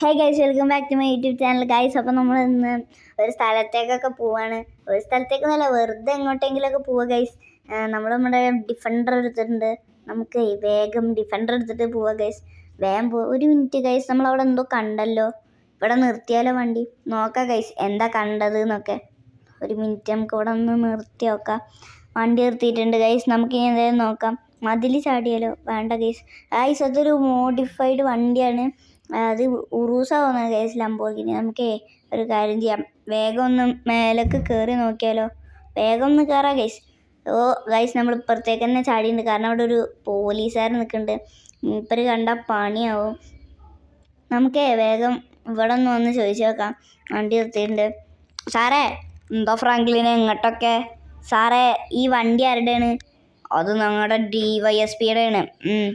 Hey guys, welcome back to my YouTube channel guys. അപ്പോൾ നമ്മൾ ഇന്ന് ഒരു സ്ഥലത്തേക്കൊക്കെ പോവാണ്. ഒരു സ്ഥലത്തേക്ക് നല്ല വെറുതെ എങ്ങോട്ടെങ്കിലുമൊക്കെ പോവുക ഗൈസ്. നമ്മുടെ ഡിഫൻഡർ എടുത്തിട്ടുണ്ട്. നമുക്ക് വേഗം ഡിഫൻഡർ എടുത്തിട്ട് പോവുക ഗൈസ്. വേഗം ഒരു മിനിറ്റ് ഗൈസ്, നമ്മളവിടെ എന്തോ കണ്ടല്ലോ. ഇവിടെ നിർത്തിയാലോ വണ്ടി? നോക്കാം ഗൈസ് എന്താ കണ്ടത് എന്നൊക്കെ. ഒരു മിനിറ്റ് നമുക്ക് ഇവിടെ ഒന്ന് നിർത്തി നോക്കാം. വണ്ടി നിർത്തിയിട്ടുണ്ട് ഗൈസ്. നമുക്കിനി എന്തായാലും നോക്കാം. മതിൽ ചാടിയാലോ? വേണ്ട ഗൈസ്. ഗൈസ് അതൊരു മോഡിഫൈഡ് വണ്ടിയാണ്. അത് ഉറൂസ പോകുന്നത് ഗൈസ്, ലംബോർഗിനി. നമുക്കേ ഒരു കാര്യം ചെയ്യാം, വേഗം ഒന്ന് മേലേക്ക് കയറി നോക്കിയാലോ? വേഗം ഒന്ന് കയറാം ഗൈസ്. ഓ ഗൈസ്, നമ്മൾ ഇപ്പുറത്തേക്ക് തന്നെ ചാടിയിട്ടുണ്ട്. കാരണം അവിടെ ഒരു പോലീസുകാരൻ നിൽക്കുന്നുണ്ട്. മൂപ്പര് കണ്ടാൽ പണിയാവും. നമുക്കേ വേഗം ഇവിടെ ഒന്ന് വന്ന് ചോദിച്ചു നോക്കാം. വണ്ടി നിർത്തിയിട്ടുണ്ട്. സാറേ, എന്തോ ഫ്രാങ്ക്ലിനെ ഇങ്ങോട്ടൊക്കെ? സാറേ, ഈ വണ്ടി ആരുടെയാണ്? അത് ഞങ്ങളുടെ DYSPയുടെ ആണ്.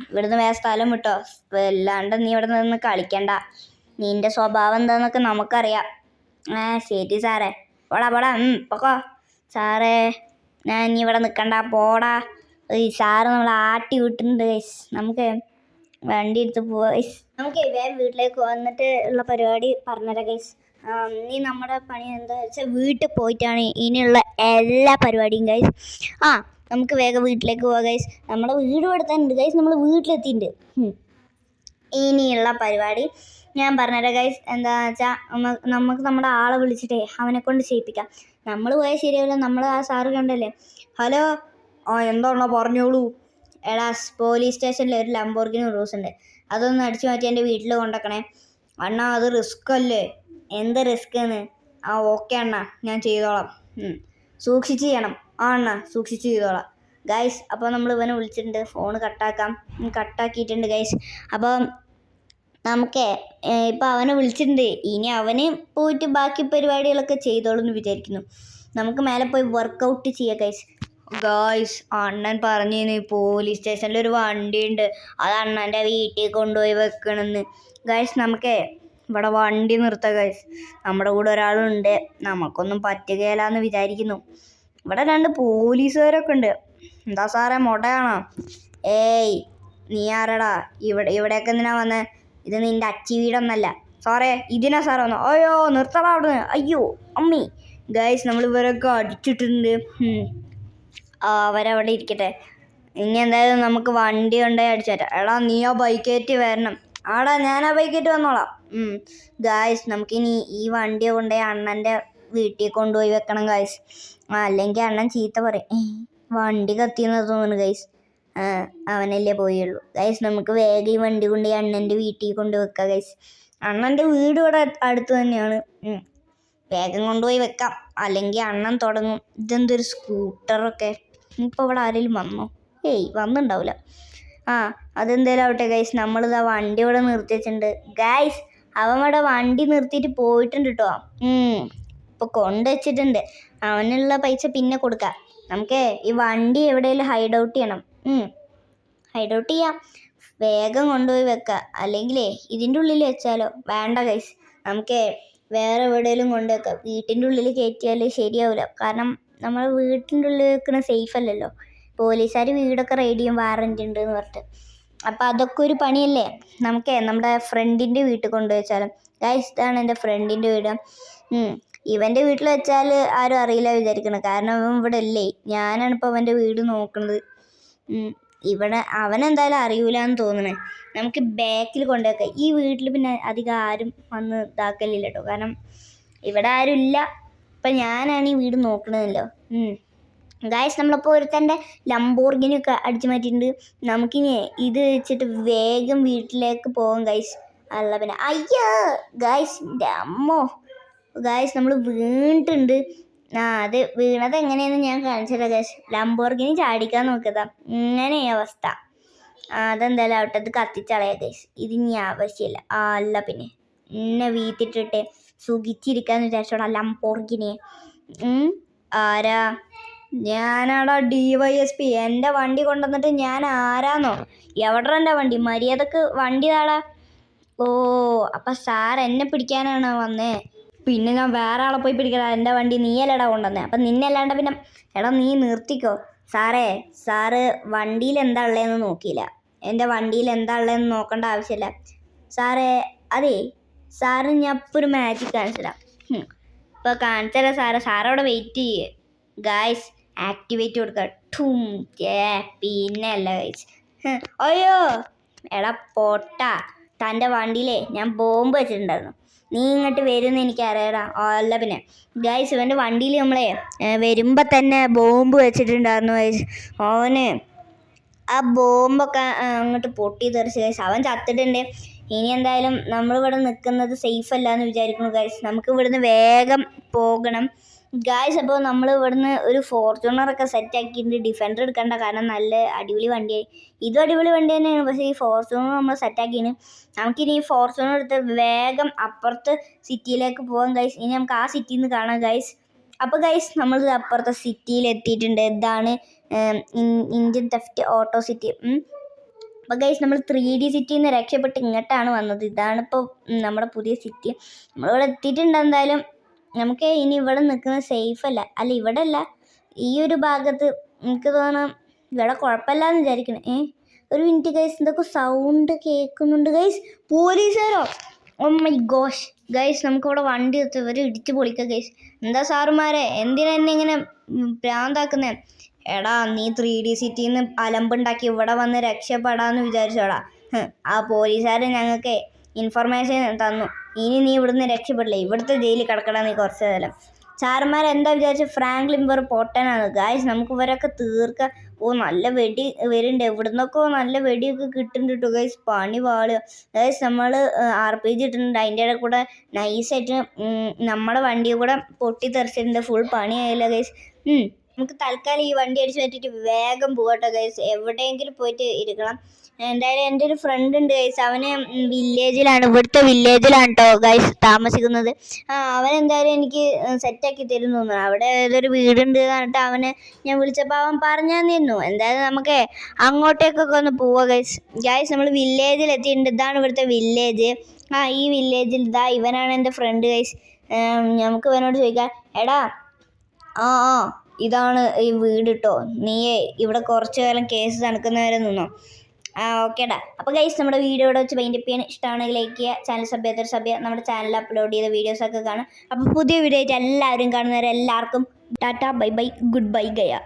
ഇവിടുന്ന് വേറെ സ്ഥലം വിട്ടോ. അല്ലാണ്ട് നീ ഇവിടെ നിന്ന് കളിക്കണ്ട. നിന്റെ സ്വഭാവം എന്താന്നൊക്കെ നമുക്കറിയാം. ശരി സാറേ, പോടാ പൊക്കോ. സാറേ, ഞാൻ ഇനി ഇവിടെ നിൽക്കണ്ട, പോടാ. സാറ് നമ്മൾ ആട്ടി വിട്ടിട്ടുണ്ട് ഗൈസ്. നമുക്ക് വണ്ടി എടുത്ത് പോവാ ഗൈസ്. നമുക്ക് വേഗം വീട്ടിലേക്ക് വന്നിട്ട് ഉള്ള പരിപാടി പറഞ്ഞുതരാം ഗൈസ്. നീ നമ്മുടെ പണി എന്താ വെച്ചാൽ വീട്ടിൽ പോയിട്ടാണ് ഇനിയുള്ള എല്ലാ പരിപാടിയും ഗൈസ്. നമുക്ക് വേഗം വീട്ടിലേക്ക് പോവാം ഗൈസ്. നമ്മുടെ വീട് ഇവിടെ തന്നെ ഉണ്ട് ഗൈസ്. നമ്മൾ വീട്ടിലെത്തിയിട്ടുണ്ട്. ഇനിയുള്ള പരിപാടി ഞാൻ പറഞ്ഞുതരാം ഗൈസ്. എന്താണെന്ന് വെച്ചാൽ നമുക്ക് നമ്മുടെ ആളെ വിളിച്ചിട്ടേ അവനെ കൊണ്ട് ചെയ്യിപ്പിക്കാം. നമ്മൾ പോയാൽ ശരിയാവില്ല. നമ്മൾ ആ സാറ് കണ്ടല്ലേ. ഹലോ, എന്താണോ പറഞ്ഞോളൂ. എടാ, പോലീസ് സ്റ്റേഷനിൽ ഒരു ലംബോർഗിനി ഉറൂസ് ഉണ്ട്. അതൊന്ന് അടിച്ചു മാറ്റി എൻ്റെ വീട്ടിൽ കൊണ്ടുവെക്കണേ. അണ്ണാ, അത് റിസ്ക് അല്ലേ? എന്ത് റിസ്ക് എന്ന്? ഓക്കെ അണ്ണാ, ഞാൻ ചെയ്തോളാം. സൂക്ഷിച്ച് ചെയ്യണം. അണ്ണാ, സൂക്ഷിച്ച് ചെയ്തോളാം ഗൈസ്. അപ്പോൾ നമ്മൾ ഇവനെ വിളിച്ചിട്ടുണ്ട്. ഫോൺ കട്ടാക്കിയിട്ടുണ്ട് ഗൈസ്. അപ്പോൾ നമുക്ക് ഇപ്പോൾ അവനെ വിളിച്ചിട്ടുണ്ട്. ഇനി അവന് പോയിട്ട് ബാക്കി പരിപാടികളൊക്കെ ചെയ്തോളൂ എന്ന് വിചാരിക്കുന്നു. നമുക്ക് മേലെ പോയി വർക്കൗട്ട് ചെയ്യാം ഗൈസ്. അണ്ണൻ പറഞ്ഞു പോലീസ് സ്റ്റേഷനിൽ ഒരു വണ്ടിയുണ്ട്, അത് അണ്ണൻ്റെ വീട്ടിൽ കൊണ്ടുപോയി വെക്കണമെന്ന്. ഗൈസ്, നമുക്ക് ഇവിടെ വണ്ടി നിർത്താം ഗൈസ്. നമ്മുടെ കൂടെ ഒരാളുണ്ട്. നമുക്കൊന്നും പറ്റുകയില്ലാന്ന് വിചാരിക്കുന്നു. ഇവിടെ 2 പോലീസുകാരൊക്കെ ഉണ്ട്. എന്താ സാറേ, മൊടയാണോ? ഏയ്, നീ ആരടാ? ഇവിടെയൊക്കെ എന്തിനാ വന്നേ? ഇത് നിൻ്റെ അച്ചി വീടൊന്നല്ല സാറേ. ഇതിനാ സാറേ വന്നോ? അയ്യോ, നിർത്തടാ അവിടുന്ന്. അയ്യോ അമ്മി. ഗൈസ്, നമ്മൾ ഇവരൊക്കെ അടിച്ചിട്ടുണ്ട്. അവരവിടെ ഇരിക്കട്ടെ. ഇനി എന്തായാലും നമുക്ക് വണ്ടി കൊണ്ടുപോയി അടിച്ചേരാം. എടാ, നീ ആ ബൈക്കേറ്റ് വരണം. ആടാ, ഞാൻ ആ ബൈക്കേറ്റ് വന്നോളാം. ഗൈസ്, നമുക്കിനി ഈ വണ്ടി കൊണ്ടുപോയി അണ്ണൻ്റെ വീട്ടിൽ കൊണ്ടുപോയി വെക്കണം ഗൈസ്. അല്ലെങ്കിൽ അണ്ണൻ ചീത്ത പറയും. വണ്ടി കത്തിയെന്ന് തോന്നുന്നു ഗൈസ്. അവനല്ലേ പോയുള്ളൂ ഗൈസ്. നമുക്ക് വേഗം ഈ വണ്ടി കൊണ്ട് അണ്ണൻ്റെ വീട്ടിൽ കൊണ്ട് വെക്കാം ഗൈസ്. അണ്ണൻ്റെ വീട് ഇവിടെ അടുത്ത് തന്നെയാണ്. വേഗം കൊണ്ടുപോയി വെക്കാം, അല്ലെങ്കിൽ അണ്ണൻ തുടങ്ങും. ഇതെന്തൊരു സ്കൂട്ടറൊക്കെ. ഇപ്പോൾ ഇവിടെ ആരെങ്കിലും വന്നോ? വന്നിട്ടുണ്ടാവില്ല. അതെന്തേലും ആവട്ടെ ഗൈസ്. നമ്മളിതാ വണ്ടി ഇവിടെ നിർത്തി വെച്ചിട്ടുണ്ട് ഗൈസ്. അവൻ ഇവിടെ വണ്ടി നിർത്തിയിട്ട് പോയിട്ടുണ്ട് കേട്ടോ. ഇപ്പോൾ കൊണ്ടുവച്ചിട്ടുണ്ട്. അവനുള്ള പൈസ പിന്നെ കൊടുക്കാം. നമുക്ക് ഈ വണ്ടി എവിടെയെങ്കിലും ഹൈഡ് ഔട്ട് ചെയ്യണം. ഹൈഡ് ഔട്ട് ചെയ്യാം. വേഗം കൊണ്ടുപോയി വെക്കുക. അല്ലെങ്കിലേ ഇതിൻ്റെ ഉള്ളിൽ വെച്ചാലോ? വേണ്ട ഗൈസ്, നമുക്ക് വേറെ എവിടെയെങ്കിലും കൊണ്ടുവെക്കാം. വീട്ടിൻ്റെ ഉള്ളിൽ കയറ്റിയാൽ ശരിയാവില്ല. കാരണം നമ്മൾ വീട്ടിൻ്റെ ഉള്ളിൽ വെക്കണ സേഫ് അല്ലല്ലോ. പോലീസുകാർ വീടൊക്കെ റെയ്ഡ് ചെയ്യും, വാറൻറ്റി ഉണ്ട് എന്ന് പറഞ്ഞിട്ട്. അപ്പോൾ അതൊക്കെ ഒരു പണിയല്ലേ. നമുക്ക് നമ്മുടെ ഫ്രണ്ടിൻ്റെ വീട്ടിൽ കൊണ്ടുവച്ചാലും. ഗൈസ്, ഇതാണ് എൻ്റെ ഫ്രണ്ടിൻ്റെ വീട്. ഇവൻ്റെ വീട്ടിൽ വെച്ചാൽ ആരും അറിയില്ല വിചാരിക്കണം. കാരണം അവൻ ഇവിടെ അല്ലേ. ഞാനാണിപ്പോൾ അവൻ്റെ വീട് നോക്കുന്നത്. ഇവിടെ അവനെന്തായാലും അറിയില്ല എന്ന് തോന്നണേ. നമുക്ക് ബാക്കിൽ കൊണ്ടുവെക്കാം. ഈ വീട്ടിൽ പിന്നെ അധികം ആരും വന്ന് ഇതാക്കലില്ല കേട്ടോ. കാരണം ഇവിടെ ആരും ഇല്ല. ഇപ്പം ഞാനാണ് ഈ വീട് നോക്കണമല്ലോ. ഗൈസ്, നമ്മളപ്പോൾ ഒരുത്തൻ്റെ ലംബോർഗിനിയൊക്കെ അടിച്ചു മാറ്റിയിട്ടുണ്ട്. നമുക്കിനി ഇത് വെച്ചിട്ട് വേഗം വീട്ടിലേക്ക് പോകാം ഗൈസ്. അല്ല പിന്നെ അയ്യോ ഗൈസ്, എൻ്റെ അമ്മോ ഗൈസ്, നമ്മൾ വീണിട്ടുണ്ട്. അത് വീണത് എങ്ങനെയാണെന്ന് ഞാൻ കാണിച്ചില്ല ഗൈസ്. ലംബോർഗിനി ചാടിക്കാൻ നോക്കിയതാ. ഇങ്ങനെ അവസ്ഥ. അതെന്തായാലും ആവട്ടെ, അത് കത്തിച്ചളയാ ഗൈസ്. ഇതിനി ആവശ്യമില്ല. അല്ല പിന്നെ എന്നെ വീട്ടിട്ടിട്ട് സുഖിച്ചിരിക്കാന്ന് വിചാരിച്ചോടാ ലംബോർഗിനിയെ. ആരാ? ഞാനാടാ DYSP. എൻ്റെ വണ്ടി കൊണ്ടുവന്നിട്ട് ഞാൻ ആരാന്നോ? എവിടെ എൻ്റെ വണ്ടി? മര്യാദക്ക് വണ്ടി താടാ. അപ്പം സാർ എന്നെ പിടിക്കാനാണ് വന്നേ? പിന്നെ ഞാൻ വേറെ ആളെ പോയി പിടിക്കടാ. എൻ്റെ വണ്ടി നീയല്ലടാ കൊണ്ടുവന്നേ. അപ്പം നിന്നല്ലാണ്ട് പിന്നെ എടാ നീ നിർത്തിക്കോ. സാറ് വണ്ടിയിൽ എന്താ ഉള്ളതെന്ന് നോക്കിയില്ല. എൻ്റെ വണ്ടിയിൽ എന്താ ഉള്ളതെന്ന് നോക്കേണ്ട ആവശ്യമില്ല സാറേ. അതേ സാറ് ഞാൻ ഇപ്പോൾ ഒരു മാജിക് കാണിച്ചു തരാം. ഇപ്പോൾ കാണിച്ചു തരാം സാറവിടെ വെയിറ്റ് ചെയ്യേ. ഗായ്സ് ആക്ടിവേറ്റ് കൊടുക്കുക. ഠും പിന്നെ അല്ല ഗൈസ്. അയ്യോ എടാ പൊട്ട, തൻ്റെ വണ്ടിയിലേ ഞാൻ ബോംബ് വെച്ചിട്ടുണ്ടായിരുന്നു. നീ ഇങ്ങോട്ട് വരുമെന്ന് എനിക്കറിയടാ. അല്ല പിന്നെ ഗൈസ് ഇവൻ്റെ വണ്ടിയിൽ നമ്മളെ വരുമ്പോൾ തന്നെ ബോംബ് വെച്ചിട്ടുണ്ടായിരുന്നു ഗൈസ്. അവന് ആ ബോംബൊക്കെ അങ്ങോട്ട് പൊട്ടി തെറിച്ച് ഗൈസ്. അവൻ ചത്തിട്ടുണ്ട്. ഇനി എന്തായാലും നമ്മളിവിടെ നിൽക്കുന്നത് സേഫ് അല്ല എന്ന് വിചാരിക്കുന്നു ഗൈസ്. നമുക്ക് ഇവിടുന്ന് വേഗം പോകണം ഗായ്സ്. അപ്പോൾ നമ്മൾ ഇവിടുന്ന് ഒരു ഫോർച്യൂണറൊക്കെ സെറ്റ് ആക്കിയിട്ടുണ്ട്. ഡിഫൻഡർ എടുക്കണ്ട, കാരണം നല്ല അടിപൊളി വണ്ടിയായി. ഇതും അടിപൊളി വണ്ടി തന്നെയാണ്, പക്ഷേ ഈ ഫോർച്യൂണർ നമ്മൾ സെറ്റാക്കിന്. നമുക്കിനി ഈ ഫോർച്യൂണർ എടുത്ത് വേഗം അപ്പുറത്ത് സിറ്റിയിലേക്ക് പോകാം ഗൈസ്. ഇനി നമുക്ക് ആ സിറ്റിയിൽ നിന്ന് കാണാം ഗൈസ്. അപ്പോൾ ഗൈസ് നമ്മൾ അപ്പുറത്തെ സിറ്റിയിൽ എത്തിയിട്ടുണ്ട്. ഇതാണ് ഇന്ത്യൻ തെഫ്റ്റ് ഓട്ടോ സിറ്റി. അപ്പോൾ ഗൈസ് നമ്മൾ 3D സിറ്റിയിൽ നിന്ന് രക്ഷപ്പെട്ട് ഇങ്ങോട്ടാണ് വന്നത്. ഇതാണിപ്പോൾ നമ്മുടെ പുതിയ സിറ്റി. നമ്മളിവിടെ എത്തിയിട്ടുണ്ട്. എന്തായാലും നമുക്ക് ഇനി ഇവിടെ നിൽക്കുന്നത് സേഫ് അല്ല. ഇവിടെ അല്ല, ഈ ഒരു ഭാഗത്ത് എനിക്ക് തോന്നാം ഇവിടെ കുഴപ്പമില്ല എന്ന് വിചാരിക്കണേ. ഒരു മിനിറ്റ് ഗൈസ്, എന്തൊക്കെ സൗണ്ട് കേൾക്കുന്നുണ്ട് ഗൈസ്. പോലീസുകാരോ? ഓ മൈ ഗോഷ് ഗൈസ്, നമുക്കിവിടെ വണ്ടി എത്തി ഇവർ ഇടിച്ച് പൊളിക്കുക ഗൈസ്. എന്താ സാറുമാരെ, എന്തിനാ എന്നെ ഇങ്ങനെ ഭ്രാന്താക്കുന്നേ? എടാ നീ 3D സിറ്റിയിൽ നിന്ന് അലമ്പുണ്ടാക്കി ഇവിടെ വന്ന് രക്ഷപ്പെടാമെന്ന് വിചാരിച്ചോടാ. ആ പോലീസുകാരൻ ഞങ്ങൾക്ക് ഇൻഫർമേഷൻ തന്നു. ഇനി നീ ഇവിടുന്ന് രക്ഷപ്പെടില്ല, ഇവിടുത്തെ ജയിലിൽ കിടക്കണം നീ കുറച്ച് കാലം. സാറന്മാർ എന്താ വിചാരിച്ചു ഫ്രാങ്ക്ലിൻ ഇവർ പൊട്ടനാണ് ഗായ്സ്. നമുക്ക് ഇവരൊക്കെ തീർക്കാം. ഓ നല്ല വെടി വരുന്നുണ്ട്, എവിടുന്നൊക്കെ നല്ല വെടിയൊക്കെ കിട്ടുന്നുണ്ട് കേട്ടോ ഗൈസ്. പണി പാളുക ഗൈസ്. നമ്മൾ RPG ഇട്ടിട്ടുണ്ട്, അതിൻ്റെ ഇടയിൽ കൂടെ നൈസായിട്ട് നമ്മുടെ വണ്ടിയെ കൂടെ പൊട്ടി തെറിച്ചിട്ടുണ്ട്. Full പണിയായില്ല guys. നമുക്ക് തൽക്കാലം ഈ വണ്ടി അടിച്ച് മാറ്റിയിട്ട് വേഗം പോകട്ടോ ഗൈസ്. എവിടെയെങ്കിലും പോയിട്ട് ഇരിക്കണം. എന്തായാലും എൻ്റെ ഒരു ഫ്രണ്ട് ഉണ്ട് ഗൈസ്, അവന് വില്ലേജിലാണ്, ഇവിടുത്തെ വില്ലേജിലാണ് കേട്ടോ ഗൈസ് താമസിക്കുന്നത്. അവനെന്തായാലും എനിക്ക് സെറ്റാക്കി തരും തോന്നുന്നു. അവിടെ ഏതൊരു വീടുണ്ട് എന്നിട്ട് അവനെ ഞാൻ വിളിച്ചപ്പോൾ അവൻ പറഞ്ഞു തന്നിരുന്നു. എന്തായാലും നമുക്ക് അങ്ങോട്ടേക്കൊക്കെ ഒന്ന് പോവാം ഗൈസ്. നമ്മൾ വില്ലേജിൽ എത്തിയിട്ടുണ്ട്. ഇതാണ് ഇവിടുത്തെ വില്ലേജ്. ഈ വില്ലേജിൽ ഇവനാണ് എൻ്റെ ഫ്രണ്ട് ഗൈസ്. നമുക്ക് ഇവനോട് ചോദിക്കാം, എടാ ഇതാണ് ഈ വീട് കേട്ടോ, നീയേ ഇവിടെ കുറച്ച് കാലം കേസ് നടക്കുന്നവരെ നിന്നോ? ഓക്കേടാ. അപ്പോൾ ഗൈസ് നമ്മുടെ വീഡിയോ ഇവിടെ വെച്ച് വൈൻഡപ്പ് ചെയ്യാൻ ഇഷ്ടമാണെങ്കിൽ ലൈക്ക് ചെയ്യുക, ചാനൽ സബ്സ്ക്രൈബ് നമ്മുടെ ചാനലിൽ അപ്ലോഡ് ചെയ്ത വീഡിയോസൊക്കെ കാണാം. അപ്പോൾ പുതിയ വീഡിയോ ആയിട്ട് എല്ലാവരും കാണുന്നവരെല്ലാവർക്കും tata bye bye goodbye Gaya.